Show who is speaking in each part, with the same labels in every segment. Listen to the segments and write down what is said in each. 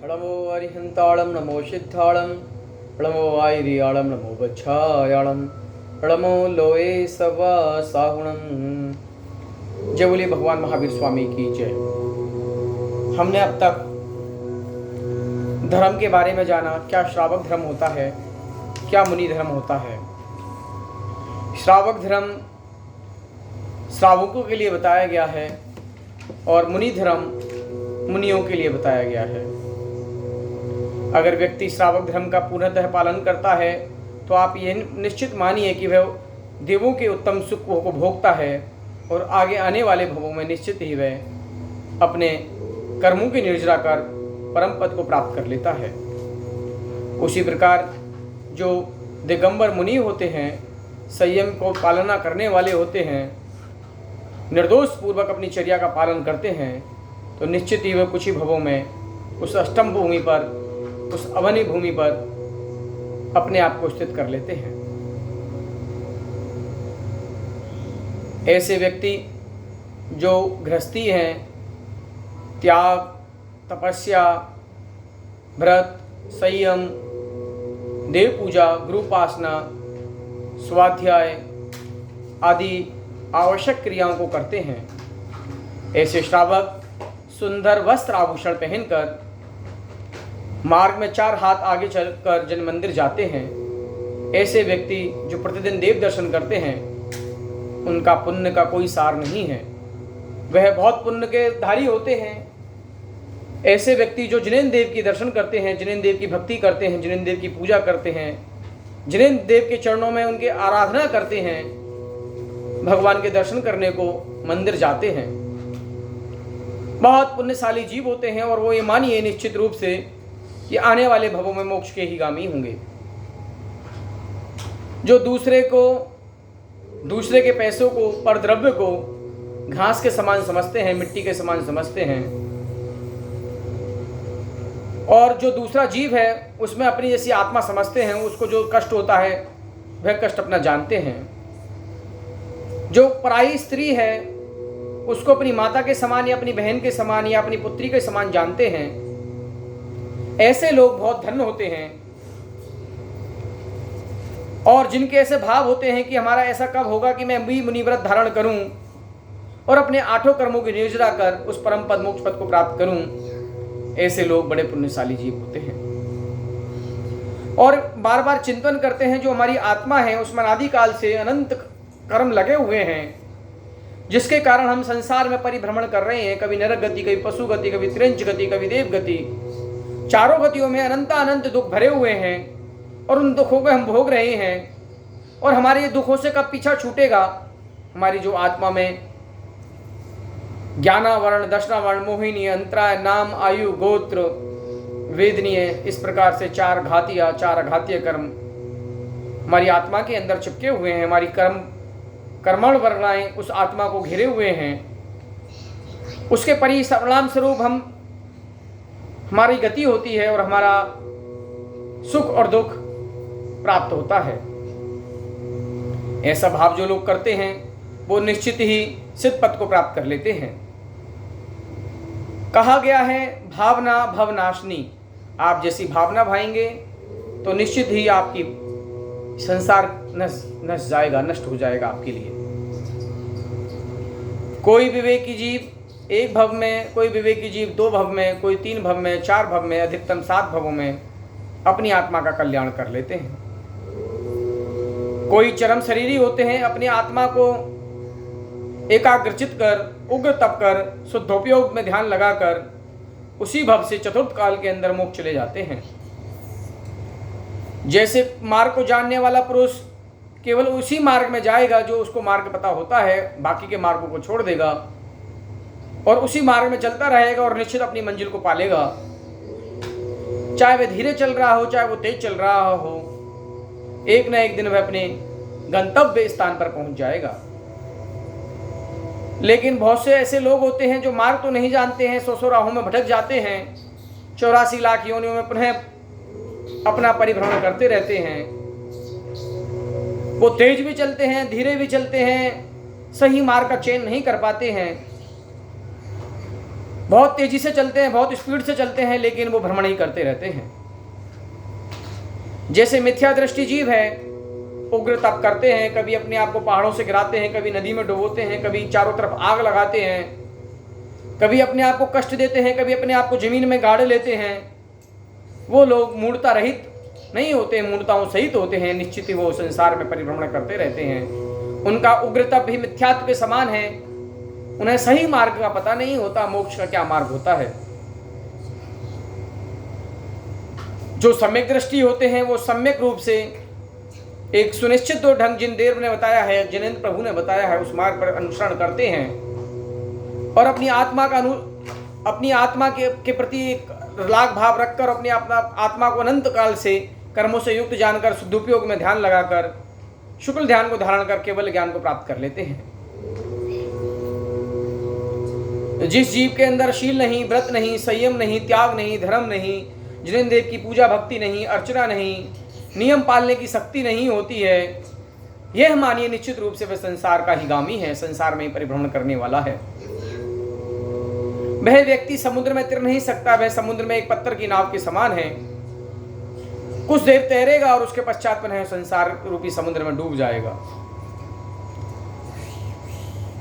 Speaker 1: नमो अरिहंताणं नमो सिद्धाणं नमो आयरियाणं नमो बच्छायाणं नमो लोए सवा साहुणं। जय बोलिए भगवान महावीर स्वामी की जय। हमने अब तक धर्म के बारे में जाना, क्या श्रावक धर्म होता है, क्या मुनि धर्म होता है। श्रावक धर्म श्रावकों के लिए बताया गया है और मुनि धर्म मुनियों के लिए बताया गया है। अगर व्यक्ति श्रावक धर्म का पूर्णतः पालन करता है तो आप ये निश्चित मानिए कि वह देवों के उत्तम सुख को भोगता है और आगे आने वाले भवों में निश्चित ही वह अपने कर्मों की निर्जरा कर परम पद को प्राप्त कर लेता है। उसी प्रकार जो दिगंबर मुनि होते हैं, संयम को पालना करने वाले होते हैं, निर्दोष पूर्वक अपनी चर्या का पालन करते हैं, तो निश्चित ही वह कुछ ही भवों में उस अष्टम भूमि पर, उस अवनी भूमि पर अपने आप को स्थित कर लेते हैं। ऐसे व्यक्ति जो गृहस्थी हैं, त्याग, तपस्या, व्रत, संयम, देव पूजा, गुरुपासना, स्वाध्याय आदि आवश्यक क्रियाओं को करते हैं, ऐसे श्रावक सुंदर वस्त्र आभूषण पहनकर मार्ग में 4 हाथ आगे चलकर जन मंदिर जाते हैं। ऐसे व्यक्ति जो प्रतिदिन देव दर्शन करते हैं, उनका पुण्य का कोई सार नहीं है, वह बहुत पुण्य के धारी होते हैं। ऐसे व्यक्ति जो जिनेन्द्र देव की दर्शन करते हैं, जिनेन्द्र देव की भक्ति करते हैं, जिनेन्द्र देव की पूजा करते हैं, जिनेन्द्र देव के चरणों में उनकी आराधना करते हैं, भगवान के दर्शन करने को मंदिर जाते हैं, बहुत पुण्यशाली जीव होते हैं। और वो ये मानिए निश्चित रूप से कि आने वाले भवों में मोक्ष के ही गामी होंगे। जो दूसरे के पैसों को, पर द्रव्य को घास के समान समझते हैं, मिट्टी के समान समझते हैं, और जो दूसरा जीव है उसमें अपनी जैसी आत्मा समझते हैं, उसको जो कष्ट होता है वह कष्ट अपना जानते हैं। जो पराई स्त्री है उसको अपनी माता के समान या अपनी बहन के समान या अपनी पुत्री के समान जानते हैं। ऐसे लोग बहुत धन्य होते हैं। और जिनके ऐसे भाव होते हैं कि हमारा ऐसा कब होगा कि मैं भी मुनिव्रत धारण करूं और अपने 8 कर्मों की निर्जरा कर उस परम पद मोक्ष पद को प्राप्त करूं, ऐसे लोग बड़े पुण्यशाली जीव होते हैं। और बार बार चिंतन करते हैं, जो हमारी आत्मा है उसमें अनादिकाल से अनंत कर्म लगे हुए हैं, जिसके कारण हम संसार में परिभ्रमण कर रहे हैं, कभी नरक गति, कभी पशु गति, कभी त्रिंच गति, कभी देव गति। चारों गतियों में अनंत दुख भरे हुए हैं और उन दुखों को हम भोग रहे हैं। और हमारे दुखों से कब पीछा छूटेगा? हमारी जो आत्मा में ज्ञानावरण, दर्शनावरण, मोहिनी, अंतराय, नाम, आयु, गोत्र, वेदनीय, इस प्रकार से 4 अघातीय कर्म हमारी आत्मा के अंदर चिपके हुए हैं। हमारी कर्मण वर्णाएं उस आत्मा को घेरे हुए हैं। उसके परिणाम स्वरूप हमारी गति होती है और हमारा सुख और दुख प्राप्त होता है। ऐसा भाव जो लोग करते हैं वो निश्चित ही सिद्ध पद को प्राप्त कर लेते हैं। कहा गया है भावना भवनाशनी। आप जैसी भावना भाएंगे तो निश्चित ही आपकी संसार नष्ट जाएगा, नष्ट हो जाएगा आपके लिए। कोई विवेकी जीव 1 भव में, कोई विवेकी जीव 2 भव में, कोई 3 भव में, 4 भव में, अधिकतम 7 भवों में अपनी आत्मा का कल्याण कर लेते हैं। कोई चरम शरीरी होते हैं, अपनी आत्मा को एकाग्रचित कर, उग्र तप कर, शुद्धोपयोग में ध्यान लगाकर उसी भव से चतुर्थ काल के अंदर मोक्ष चले जाते हैं। जैसे मार्ग को जानने वाला पुरुष केवल उसी मार्ग में जाएगा जो उसको मार्ग पता होता है, बाकी के मार्गों को छोड़ देगा और उसी मार्ग में चलता रहेगा और निश्चित अपनी मंजिल को पालेगा। चाहे वह धीरे चल रहा हो, चाहे वो तेज चल रहा हो, एक न एक दिन वह अपने गंतव्य स्थान पर पहुंच जाएगा। लेकिन बहुत से ऐसे लोग होते हैं जो मार्ग तो नहीं जानते हैं, 100 राहों में भटक जाते हैं, 84 लाख योनियों में पुनः अपना परिभ्रमण करते रहते हैं। वो तेज भी चलते हैं, धीरे भी चलते हैं, सही मार्ग का चयन नहीं कर पाते हैं। बहुत तेजी से चलते हैं, बहुत स्पीड से चलते हैं, लेकिन वो भ्रमण ही करते रहते हैं। जैसे मिथ्या दृष्टि जीव है, उग्र तप करते हैं, कभी अपने आप को पहाड़ों से गिराते हैं, कभी नदी में डुबोते हैं, कभी चारों तरफ आग लगाते हैं, कभी अपने आप को कष्ट देते हैं, कभी अपने आप को जमीन में गाड़ लेते हैं। वो लोग मूढ़ता रहित नहीं होते, मूढ़ताओं सहित होते हैं। निश्चित ही वो संसार में परिभ्रमण करते रहते हैं। उनका उग्र तप भी मिथ्यात्व के समान है। उन्हें सही मार्ग का पता नहीं होता, मोक्ष का क्या मार्ग होता है। जो सम्यक दृष्टि होते हैं वो सम्यक रूप से एक सुनिश्चित ढंग जिन देव ने बताया है, जिनेन्द्र प्रभु ने बताया है, उस मार्ग पर अनुसरण करते हैं और अपनी आत्मा के प्रति एक लाग भाव रखकर अपनी आत्मा को अनंत काल से कर्मों से युक्त जानकर सदुपयोग में ध्यान लगाकर शुक्ल ध्यान को धारण कर केवल ज्ञान को प्राप्त कर लेते हैं। जिस जीव के अंदर शील नहीं, व्रत नहीं, संयम नहीं, त्याग नहीं, धर्म नहीं, जिनेन्द्र देव की पूजा भक्ति नहीं, अर्चना नहीं, नियम पालने की शक्ति नहीं होती है, यह मानिए निश्चित रूप से वह संसार का ही गामी है, संसार में परिभ्रमण करने वाला है। वह व्यक्ति समुद्र में तैर नहीं सकता, वह समुद्र में एक पत्थर की नाव के समान है। कुछ देर तैरेगा और उसके पश्चात वह संसार रूपी समुद्र में डूब जाएगा।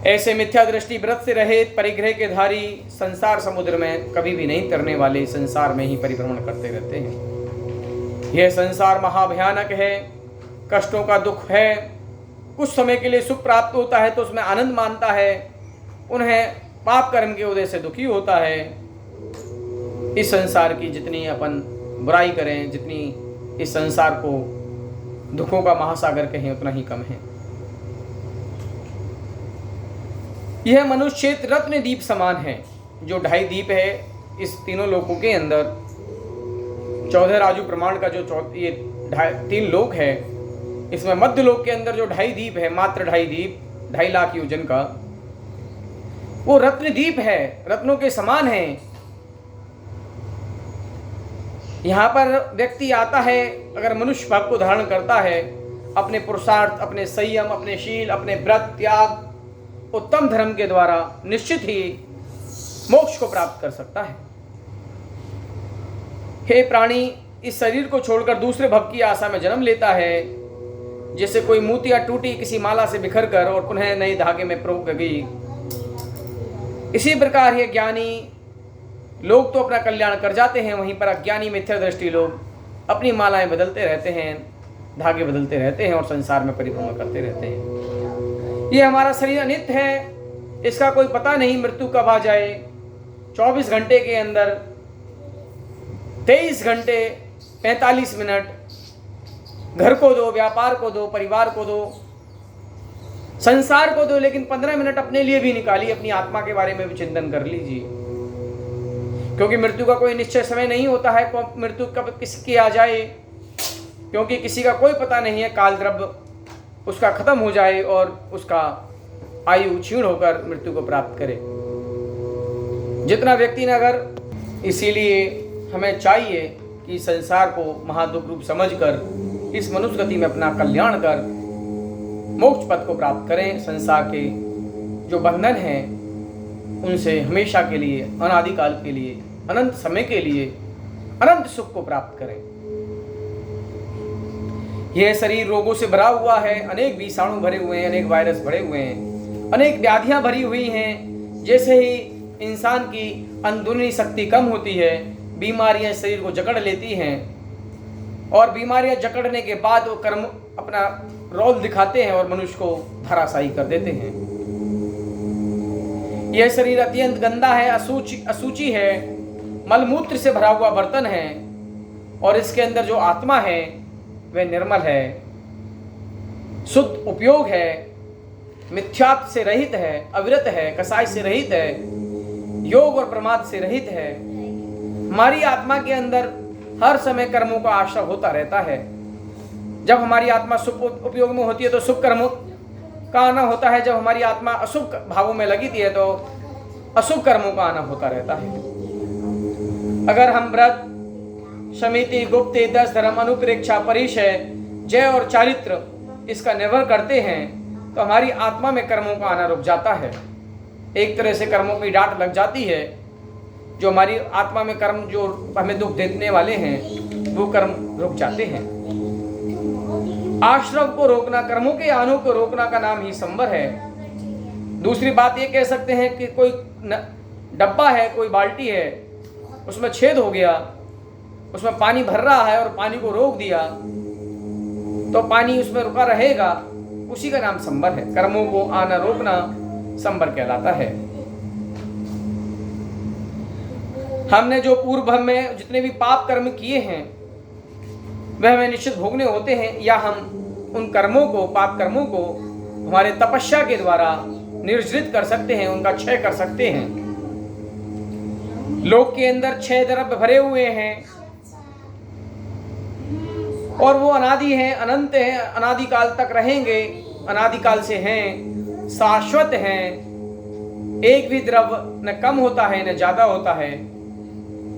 Speaker 1: ऐसे मिथ्या दृष्टि, व्रत से रहित, परिग्रह के धारी, संसार समुद्र में कभी भी नहीं तैरने वाले संसार में ही परिभ्रमण करते रहते हैं। यह संसार महाभयानक है, कष्टों का दुख है। कुछ समय के लिए सुख प्राप्त होता है तो उसमें आनंद मानता है, उन्हें पाप कर्म के उदय से दुखी होता है। इस संसार की जितनी अपन बुराई करें, जितनी इस संसार को दुखों का महासागर कहें, उतना ही कम है। यह मनुष्य रत्न दीप समान है, जो 2.5 दीप है इस तीनों लोकों के अंदर। 14 राजू प्रमाण का जो ये 3 लोक है, इसमें मध्य लोक के अंदर जो 2.5 दीप है, मात्र 2.5 दीप 2.5 लाख योजन का, वो रत्न दीप है, रत्नों के समान है। यहाँ पर व्यक्ति आता है, अगर मनुष्य भाव को धारण करता है, अपने पुरुषार्थ, अपने संयम, अपने शील, अपने व्रत, त्याग, उत्तम धर्म के द्वारा निश्चित ही मोक्ष को प्राप्त कर सकता है। हे प्राणी, इस शरीर को छोड़कर दूसरे भव की आशा में जन्म लेता है, जैसे कोई मोतिया टूटी किसी माला से बिखर कर और पुनः नए धागे में पिरो गई। इसी प्रकार ये ज्ञानी लोग तो अपना कल्याण कर जाते हैं, वहीं पर अज्ञानी मिथ्या दृष्टि लोग अपनी मालाएं बदलते रहते हैं, धागे बदलते रहते हैं और संसार में परिभ्रमण करते रहते हैं। ये हमारा शरीर अनित्य है, इसका कोई पता नहीं मृत्यु कब आ जाए। 24 घंटे के अंदर 23 घंटे 45 मिनट घर को दो, व्यापार को दो, परिवार को दो, संसार को दो, लेकिन 15 मिनट अपने लिए भी निकालिए, अपनी आत्मा के बारे में भी चिंतन कर लीजिए। क्योंकि मृत्यु का कोई निश्चय समय नहीं होता है, मृत्यु कब किसकी आ जाए, क्योंकि किसी का कोई पता नहीं है। काल द्रव्य उसका खत्म हो जाए और उसका आयु क्षीण होकर मृत्यु को प्राप्त करे। जितना व्यक्ति ने अगर, इसीलिए हमें चाहिए कि संसार को महादुख रूप समझकर इस मनुष्य गति में अपना कल्याण कर मोक्ष पद को प्राप्त करें। संसार के जो बंधन हैं उनसे हमेशा के लिए, अनादिकाल के लिए, अनंत समय के लिए अनंत सुख को प्राप्त करें। यह शरीर रोगों से भरा हुआ है, अनेक विषाणु भरे हुए हैं, अनेक वायरस भरे हुए हैं, अनेक व्याधियां भरी हुई हैं। जैसे ही इंसान की अंदरूनी शक्ति कम होती है, बीमारियां शरीर को जकड़ लेती हैं और बीमारियां जकड़ने के बाद वो कर्म अपना रौल दिखाते हैं और मनुष्य को धराशायी कर देते हैं। यह शरीर अत्यंत गंदा है, अशुचि है, मलमूत्र से भरा हुआ बर्तन है और इसके अंदर जो आत्मा है वह निर्मल है, शुद्ध उपयोग है, मिथ्यात्व से रहित है, अविरत है, कसाय से रहित है, योग और प्रमाद से रहित है। हमारी आत्मा के अंदर हर समय कर्मों का आश्रय होता रहता है। जब हमारी आत्मा शुभ उपयोग में होती है तो शुभ कर्मों का आना होता है, जब हमारी आत्मा अशुभ भावों में लगी थी है तो अशुभ कर्मों का आना होता रहता है। अगर हम व्रत, समिति, गुप्त, दस, धर्म, अनुप्रेक्षा, परिचय, जय और चारित्र इसका निर्भर करते हैं तो हमारी आत्मा में कर्मों का आना रुक जाता है। एक तरह से कर्मों की डांट लग जाती है जो हमारी आत्मा में कर्म जो हमें दुख देने वाले हैं वो कर्म रुक जाते हैं। आश्रम को रोकना, कर्मों के आनों को रोकना का नाम ही संवर है। दूसरी बात ये कह सकते हैं कि कोई डब्बा है, कोई बाल्टी है, उसमें छेद हो गया, उसमें पानी भर रहा है और पानी को रोक दिया तो पानी उसमें रुका रहेगा, उसी का नाम संवर है। कर्मों को आना रोकना संवर कहलाता है। हमने जो पूर्व में जितने भी पाप कर्म किए हैं वह हमें निश्चित भोगने होते हैं, या हम उन कर्मों को, पाप कर्मों को हमारे तपस्या के द्वारा निर्जरित कर सकते हैं, उनका क्षय कर सकते हैं। लोक के अंदर 6 द्रव्य भरे हुए हैं और वो अनादि हैं, अनंत हैं, अनादिकाल तक रहेंगे, अनादिकाल से हैं, शाश्वत हैं। एक भी द्रव्य न कम होता है न ज्यादा होता है।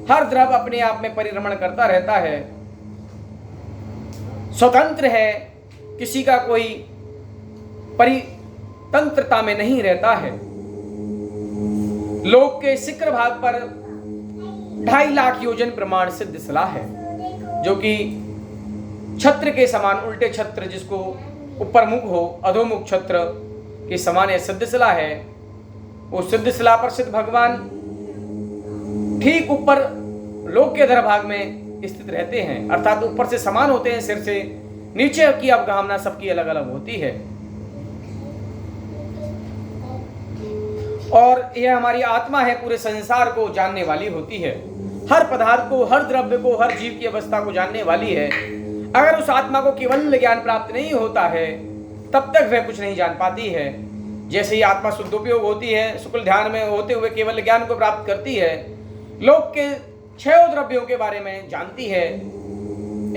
Speaker 1: हर द्रव्य अपने आप में परिभ्रमण करता रहता है, स्वतंत्र है, किसी का कोई परितंत्रता में नहीं रहता है। लोक के शिखर भाग पर 2.5 लाख योजन प्रमाण सिद्ध शिला है, जो कि छत्र के समान, उल्टे छत्र जिसको ऊपर मुख हो, अधोमुख छत्र के समान सिद्ध शिला है। वो सिद्ध शिला पर सिद्ध भगवान ठीक ऊपर लोक के अधरभाग में स्थित रहते हैं, अर्थात ऊपर से समान होते हैं, सिर से नीचे की अवगाहना सबकी अलग अलग होती है। और यह हमारी आत्मा है, पूरे संसार को जानने वाली होती है, हर पदार्थ को, हर द्रव्य को, हर जीव की अवस्था को जानने वाली है। अगर उस आत्मा को केवल ज्ञान प्राप्त नहीं होता है तब तक वह कुछ नहीं जान पाती है। जैसे ही आत्मा शुद्धोपयोग होती है, शुक्ल ध्यान में होते हुए केवल ज्ञान को प्राप्त करती है, लोक के 6 द्रव्यों के बारे में जानती है,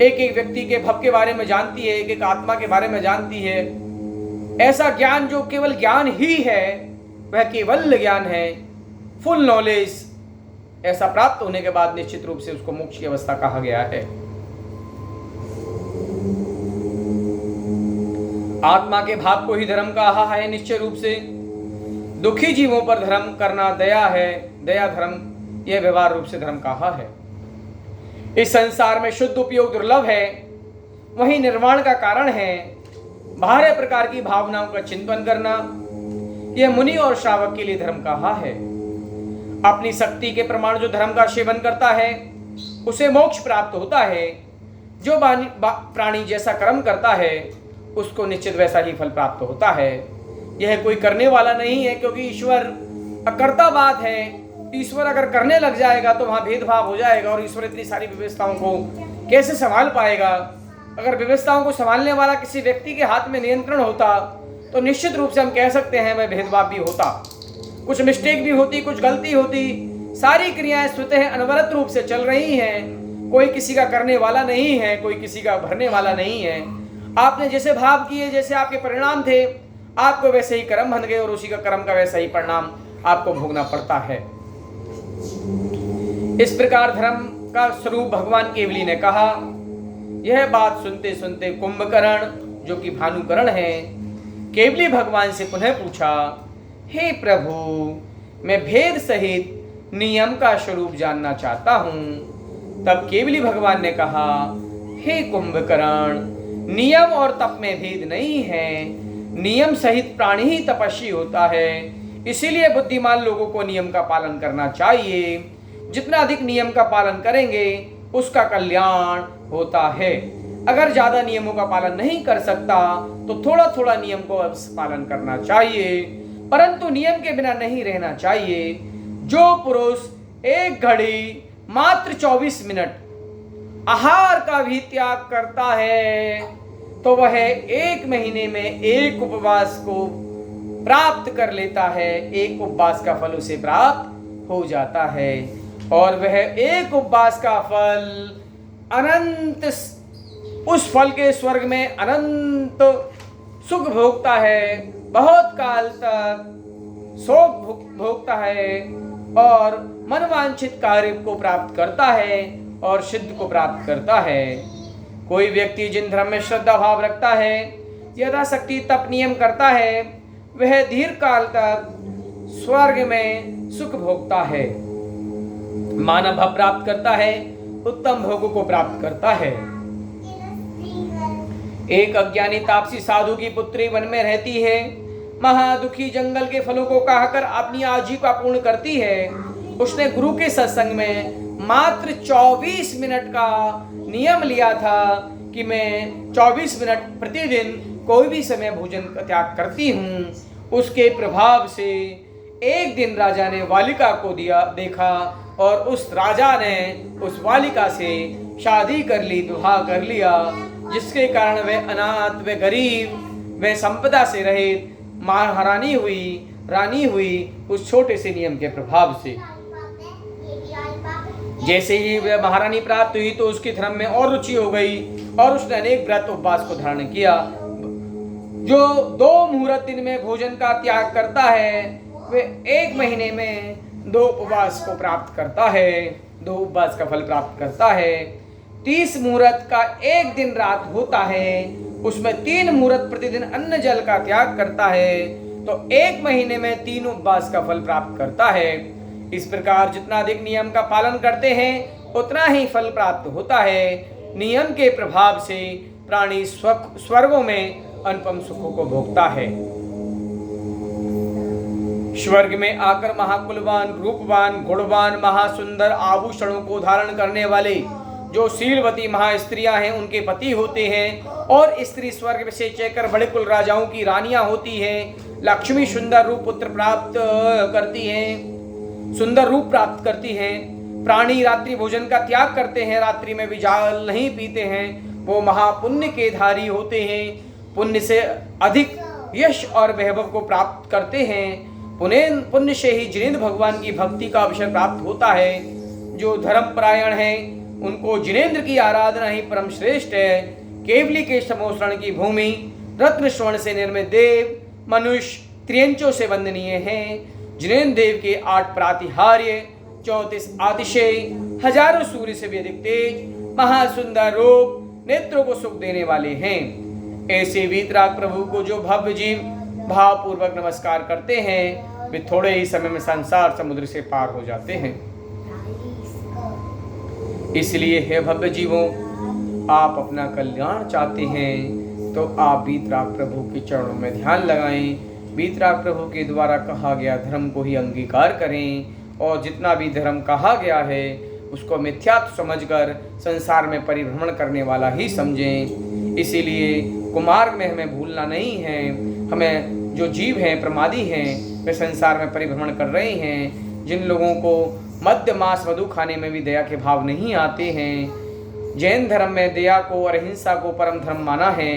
Speaker 1: एक एक व्यक्ति के भव के बारे में जानती है, एक एक आत्मा के बारे में जानती है। ऐसा ज्ञान जो केवल ज्ञान ही है वह केवल ज्ञान है, फुल नॉलेज। ऐसा प्राप्त होने के बाद निश्चित रूप से उसको मोक्ष की अवस्था कहा गया है। आत्मा के भाव को ही धर्म कहा है निश्चय रूप से। दुखी जीवों पर धर्म करना दया है, दया धर्म, यह व्यवहार रूप से धर्म कहा है। इस संसार में शुद्ध उपयोग दुर्लभ है, वही निर्वाण का कारण है। बाहर प्रकार की भावनाओं का चिंतन करना यह मुनि और श्रावक के लिए धर्म कहा है। अपनी शक्ति के प्रमाण जो धर्म का सेवन करता है उसे मोक्ष प्राप्त होता है। जो प्राणी जैसा कर्म करता है उसको निश्चित वैसा ही फल प्राप्त होता है। यह कोई करने वाला नहीं है, क्योंकि ईश्वर अकर्ता बात है। ईश्वर अगर करने लग जाएगा तो वहां भेदभाव हो जाएगा, और ईश्वर इतनी सारी व्यवस्थाओं को कैसे संभाल पाएगा। अगर व्यवस्थाओं को संभालने वाला किसी व्यक्ति के हाथ में नियंत्रण होता तो निश्चित रूप से हम कह सकते हैं वह भेदभाव भी होता, कुछ मिस्टेक भी होती, कुछ गलती होती। सारी क्रियाएं स्वतः अनवरत रूप से चल रही हैं, कोई किसी का करने वाला नहीं है, कोई किसी का भरने वाला नहीं है। आपने जैसे भाव किए, जैसे आपके परिणाम थे, आपको वैसे ही कर्म बन गए और उसी का कर्म का वैसा ही परिणाम आपको भोगना पड़ता है। इस प्रकार धर्म का स्वरूप भगवान केवली ने कहा। यह बात सुनते सुनते कुंभकर्ण, जो कि भानुकर्ण है, केवली भगवान से पुनः पूछा, हे प्रभु, मैं भेद सहित नियम का स्वरूप जानना चाहता हूँ। तब केवली भगवान ने कहा, हे कुंभकर्ण, नियम और तप में भेद नहीं है। नियम सहित प्राणी ही तपस्वी होता है, इसीलिए बुद्धिमान लोगों को नियम का पालन करना चाहिए। जितना अधिक नियम का पालन करेंगे उसका कल्याण होता है। अगर ज्यादा नियमों का पालन नहीं कर सकता तो थोड़ा थोड़ा नियम को पालन करना चाहिए, परंतु नियम के बिना नहीं रहना चाहिए। जो पुरुष 1 घड़ी मात्र 24 मिनट आहार का भी त्याग करता है तो वह 1 महीने में 1 उपवास को प्राप्त कर लेता है। 1 उपवास का फल उसे प्राप्त हो जाता है, और वह 1 उपवास का फल अनंत, उस फल के स्वर्ग में अनंत सुख भोगता है, बहुत काल तक शोक भोगता है, और मनवांछित कार्य को प्राप्त करता है और सिद्ध को प्राप्त करता है। कोई व्यक्ति जिन धर्म में श्रद्धा भाव रखता है, यथाशक्ति तप नियम करता है, वह दीर्घ काल तक स्वर्ग में सुख भोगता है। मानव भाव प्राप्त करता है, उत्तम भोगों को प्राप्त करता है। एक अज्ञानी तापसी साधु की पुत्री वन में रहती है, महादुखी जंगल के फलों को खाकर अपनी आजीविका पूर्ण करती है। उसने गुरु के सत्संग में मात्र 24 मिनट का नियम लिया था कि मैं 24 मिनट प्रतिदिन कोई भी समय भोजन का त्याग करती हूँ। उसके प्रभाव से एक दिन राजा ने बालिका को देखा और उस राजा ने उस बालिका से शादी कर ली, विवाह कर लिया, जिसके कारण वह अनाथ, वह गरीब, वह संपदा से रहित महारानी हुई, रानी हुई उस छोटे से नियम के प्रभाव से। जैसे ही वह महारानी प्राप्त हुई तो उसकी धर्म में और रुचि हो गई और उसने अनेक व्रत उपवास को धारण किया। जो 2 मुहूर्त दिन में भोजन का त्याग करता है वह 1 महीने में 2 उपवास को प्राप्त करता है, 2 उपवास का फल प्राप्त करता है। 30 मुहूर्त का 1 दिन रात होता है, उसमें 3 मुहूर्त प्रतिदिन अन्न जल का त्याग करता है तो 1 महीने में 3 उपवास का फल प्राप्त करता है। इस प्रकार जितना अधिक नियम का पालन करते हैं उतना ही फल प्राप्त होता है। नियम के प्रभाव से प्राणी स्वर्गों में अनुपम सुखों को भोगता है। स्वर्ग में आकर महाकुलवान, रूपवान, गुणवान, महासुंदर आभूषणों को धारण करने वाले जो शीलवती महास्त्रियां हैं उनके पति होते हैं और स्त्री स्वर्ग से चेकर बड़े कुल राजाओं की रानियां होती हैं। लक्ष्मी सुंदर रूप पुत्र प्राप्त करती हैं, सुंदर रूप प्राप्त करती हैं। प्राणी रात्रि भोजन का त्याग करते हैं, रात्रि में भी जल नहीं पीते हैं, वो महापुण्य के धारी होते हैं। पुण्य से अधिक यश और वैभव को प्राप्त करते हैं। पुण्य से ही जिनेंद्र भगवान की भक्ति का अवसर प्राप्त होता है। जो धर्मपरायण है उनको जिनेंद्र की आराधना ही परम श्रेष्ठ है। केवली के समोसरण की भूमि, रत्न स्वर्ण से निर्मित देव, मनुष्य त्रियंचों से वंदनीय हैं। जिनेंद्र देव के 8 प्रातिहार्य, 34 आतिशय, हजारों सूर्य से भी अधिक तेज, महासुंदर रूप, नेत्रों को सुख देने वाले हैं। ऐसे वीतराग प्रभु को जो भव्य जीव भावपूर्वक नमस्कार करते हैं वे थोड़े ही समय में संसार समुद्र से पार हो जाते हैं। इसलिए हे भव्य जीवों, आप अपना कल्याण चाहते हैं तो आप वीतराग प्रभु के चरणों में ध्यान लगाएं। वीतराग प्रभु के द्वारा कहा गया धर्म को ही अंगीकार करें और जितना भी धर्म कहा गया है उसको मिथ्यात्व समझकर संसार में परिभ्रमण करने वाला ही समझें। इसीलिए कुमार्ग में हमें भूलना नहीं है। हमें जो जीव हैं, प्रमादी हैं, वे संसार में परिभ्रमण कर रहे हैं। जिन लोगों को मद्य मांस मधु खाने में भी दया के भाव नहीं आते हैं। जैन धर्म में दया को और अहिंसा को परम धर्म माना है,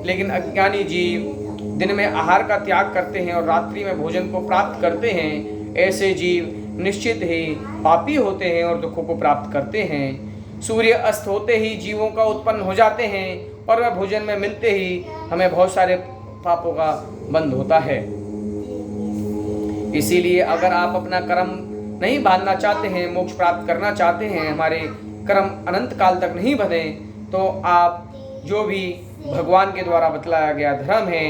Speaker 1: लेकिन अज्ञानी जीव दिन में आहार का त्याग करते हैं और रात्रि में भोजन को प्राप्त करते हैं। ऐसे जीव निश्चित ही पापी होते हैं और दुखों को प्राप्त करते हैं। सूर्य अस्त होते ही जीवों का उत्पन्न हो जाते हैं और वह भोजन में मिलते ही हमें बहुत सारे पापों का बंध होता है। इसीलिए अगर आप अपना कर्म नहीं बांधना चाहते हैं, मोक्ष प्राप्त करना चाहते हैं, हमारे कर्म अनंत काल तक नहीं बंधे, तो आप जो भी भगवान के द्वारा बतलाया गया धर्म है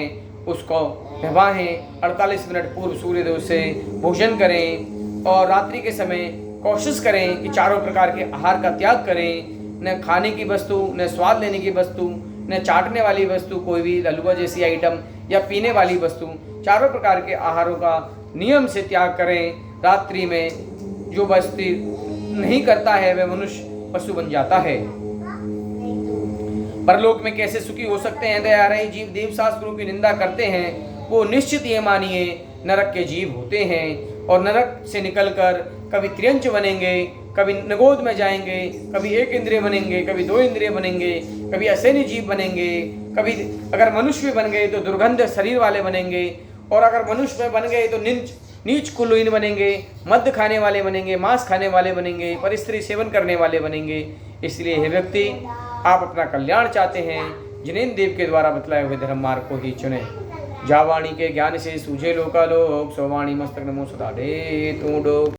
Speaker 1: उसको निभाएं। 48 मिनट पूर्व सूर्योदय से भोजन करें और रात्रि के समय कोशिश करें कि चारों प्रकार के आहार का त्याग करें। न खाने की वस्तु, न स्वाद लेने की वस्तु, न चाटने वाली वस्तु, कोई भी हलवा जैसी आइटम या पीने वाली वस्तु, चारों प्रकार के आहारों का नियम से त्याग करें। रात्रि में जो वस्तु नहीं करता है वह मनुष्य पशु बन जाता है। परलोक में कैसे सुखी हो सकते हैं? दया रही जीव देव शास्त्रों की निंदा करते हैं, वो निश्चित ये मानिए नरक के जीव होते हैं और नरक से निकलकर कभी त्रियंच बनेंगे, कभी निगोद में जाएंगे, कभी 1 इंद्रिय बनेंगे, कभी 2 इंद्रिय बनेंगे, कभी असैन्य जीव बनेंगे, कभी अगर मनुष्य भी बन गए तो दुर्गंध शरीर वाले बनेंगे, और अगर मनुष्य में बन गए तो नीच कुलीन बनेंगे, मद्य खाने वाले बनेंगे, मांस खाने वाले बनेंगे, पर स्त्री सेवन करने वाले बनेंगे। इसलिए हे व्यक्ति, आप अपना कल्याण चाहते हैं, जिनेंद्र देव के द्वारा बतलाए हुए धर्म मार्ग को ही चुने। जावाणी के ज्ञान से सूझे लोकालोक, सोवाणी मस्तक नमो सदा दे तू डोक।